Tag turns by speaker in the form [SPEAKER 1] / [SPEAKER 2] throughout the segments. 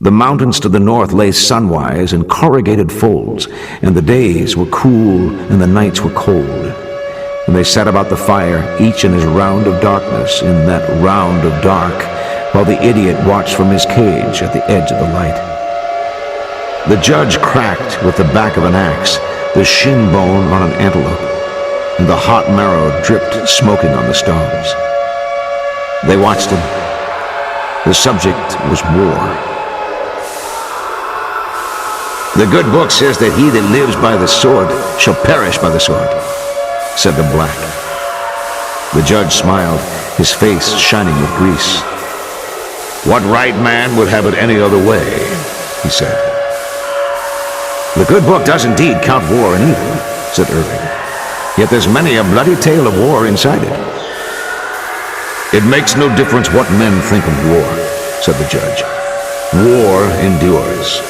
[SPEAKER 1] The mountains to the north lay sunwise in corrugated folds, and the days were cool and the nights were cold. And they sat about the fire, each in his round of darkness, in that round of dark, while the idiot watched from his cage at the edge of the light. The judge cracked with the back of an axe the shin bone on an antelope, and the hot marrow dripped smoking on the stones. They watched him. The subject was war. "The good book says that he that lives by the sword shall perish by the sword," said the black. The judge smiled, his face shining with grease. "What right man would have it any other way?" he said. "The good book does indeed count war and evil," said Irving. "Yet there's many a bloody tale of war inside it." "It makes no difference what men think of war," said the judge. "War endures.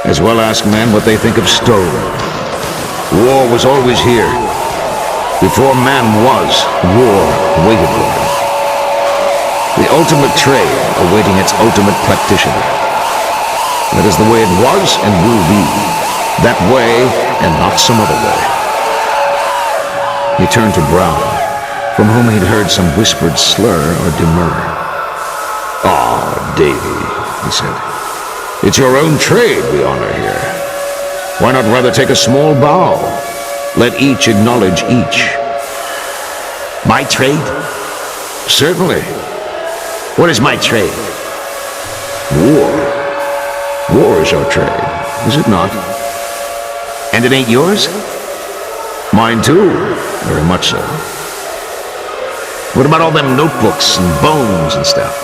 [SPEAKER 1] As well ask men what they think of stone. War was always here. Before man was, war waited for him. The ultimate trade awaiting its ultimate practitioner. That is the way it was and will be. That way and not some other way." He turned to Brown, from whom he'd heard some whispered slur or demur. "Ah, Davy," he said. "It's your own trade we honor here. Why not rather take a small bow? Let each acknowledge each." "My trade?" "Certainly. What is my trade?" "War. War is our trade, is it not?" "And it ain't yours?" "Mine too, very much so." "What about all them notebooks and bones and stuff?"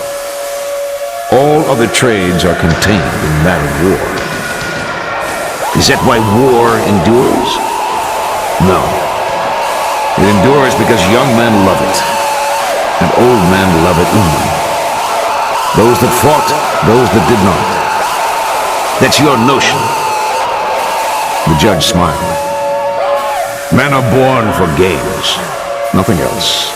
[SPEAKER 1] "All other trades are contained in that of war." "Is that why war endures?" "No. It endures because young men love it, and old men love it only. Those that fought, those that did not. That's your notion." The judge smiled. "Men are born for games, nothing else.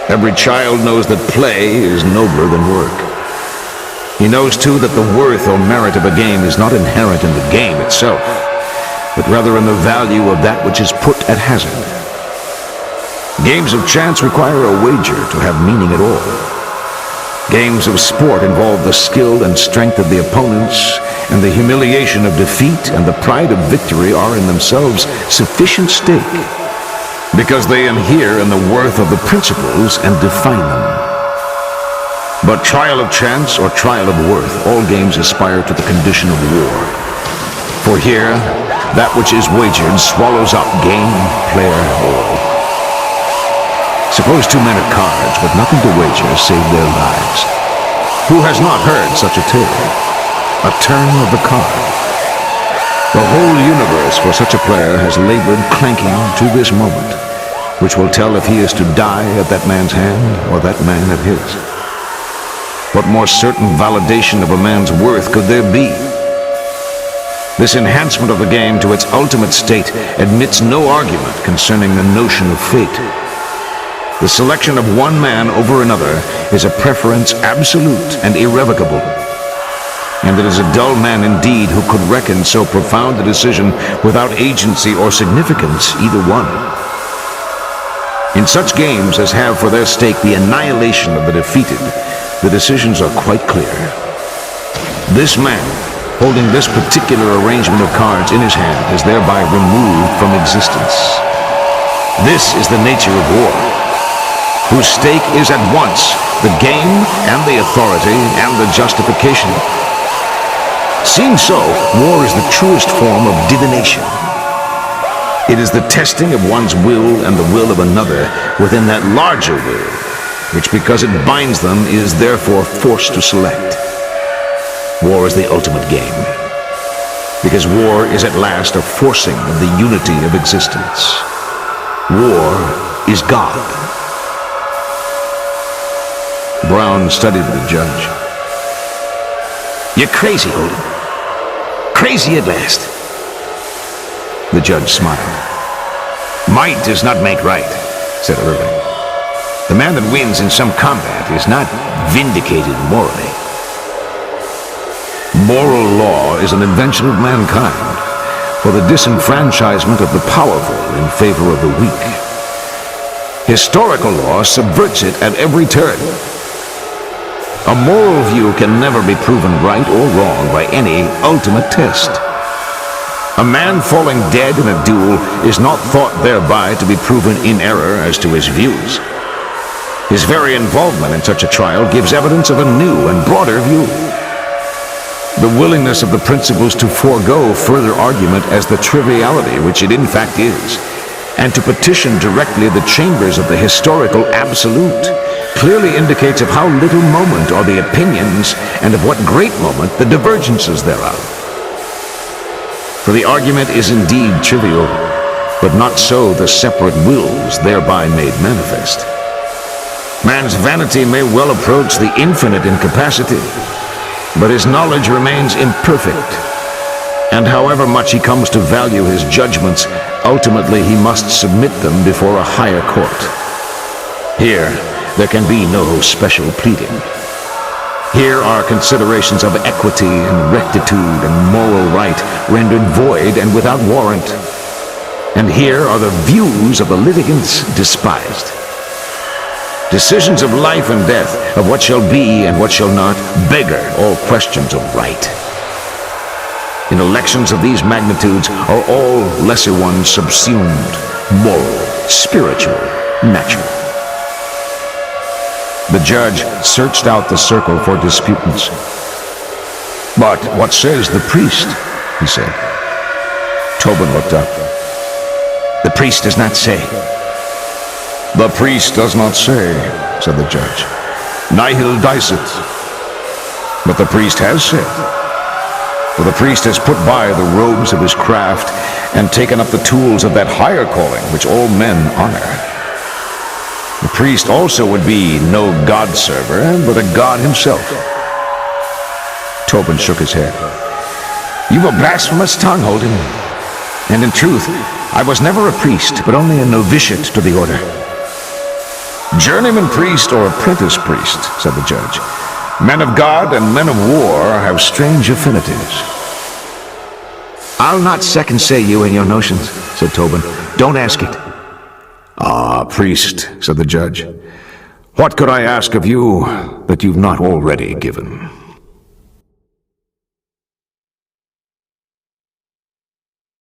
[SPEAKER 1] Every child knows that play is nobler than work. He knows, too, that the worth or merit of a game is not inherent in the game itself, but rather in the value of that which is put at hazard. Games of chance require a wager to have meaning at all. Games of sport involve the skill and strength of the opponents, and the humiliation of defeat and the pride of victory are in themselves sufficient stake, because they inhere in the worth of the principles and define them. But trial of chance or trial of worth, all games aspire to the condition of war. For here, that which is wagered swallows up game, player, all. Suppose two men at cards with nothing to wager save their lives. Who has not heard such a tale? A turn of the card. The whole universe for such a player has labored clanking to this moment, which will tell if he is to die at that man's hand or that man at his. What more certain validation of a man's worth could there be? This enhancement of the game to its ultimate state admits no argument concerning the notion of fate. The selection of one man over another is a preference absolute and irrevocable. And it is a dull man indeed who could reckon so profound a decision without agency or significance, either one. In such games as have for their stake the annihilation of the defeated, the decisions are quite clear. This man, holding this particular arrangement of cards in his hand, is thereby removed from existence. This is the nature of war, whose stake is at once the game and the authority and the justification. Seen so, war is the truest form of divination. It is the testing of one's will and the will of another within that larger will, which because it binds them is therefore forced to select. War is the ultimate game, because war is at last a forcing of the unity of existence. War is God. Brown studied the judge. "You're crazy, Holden. Crazy at last." The judge smiled. "Might does not make right," said Irving. "The man that wins in some combat is not vindicated morally." Moral law is an invention of mankind for the disenfranchisement of the powerful in favor of the weak. Historical law subverts it at every turn. A moral view can never be proven right or wrong by any ultimate test. A man falling dead in a duel is not thought thereby to be proven in error as to his views. His very involvement in such a trial gives evidence of a new and broader view. The willingness of the principles to forego further argument as the triviality which it in fact is, and to petition directly the chambers of the historical absolute, clearly indicates of how little moment are the opinions, and of what great moment the divergences thereof. For the argument is indeed trivial, but not so the separate wills thereby made manifest. Man's vanity may well approach the infinite in capacity, but his knowledge remains imperfect, and however much he comes to value his judgments, ultimately he must submit them before a higher court. Here, there can be no special pleading. Here are considerations of equity and rectitude and moral right rendered void and without warrant. And here are the views of the litigants despised. Decisions of life and death, of what shall be and what shall not, beggar all questions of right. In elections of these magnitudes are all lesser ones subsumed, moral, spiritual, natural. The judge searched out the circle for disputants. "But what says the priest?" he said. Tobin looked up. "The priest does not say." "The priest does not say," said the judge. "Nihil dicit." "But the priest has said. For the priest has put by the robes of his craft and taken up the tools of that higher calling which all men honor. The priest also would be no God-server, but a god himself." Tobin shook his head. "You've a blasphemous tongue, Holden. And in truth, I was never a priest, but only a novitiate to the order." "Journeyman priest or apprentice priest," said the judge. "Men of God and men of war have strange affinities." "I'll not second-say you in your notions," said Tobin. "Don't ask it." "Ah, priest," said the judge, "what could I ask of you that you've not already given?"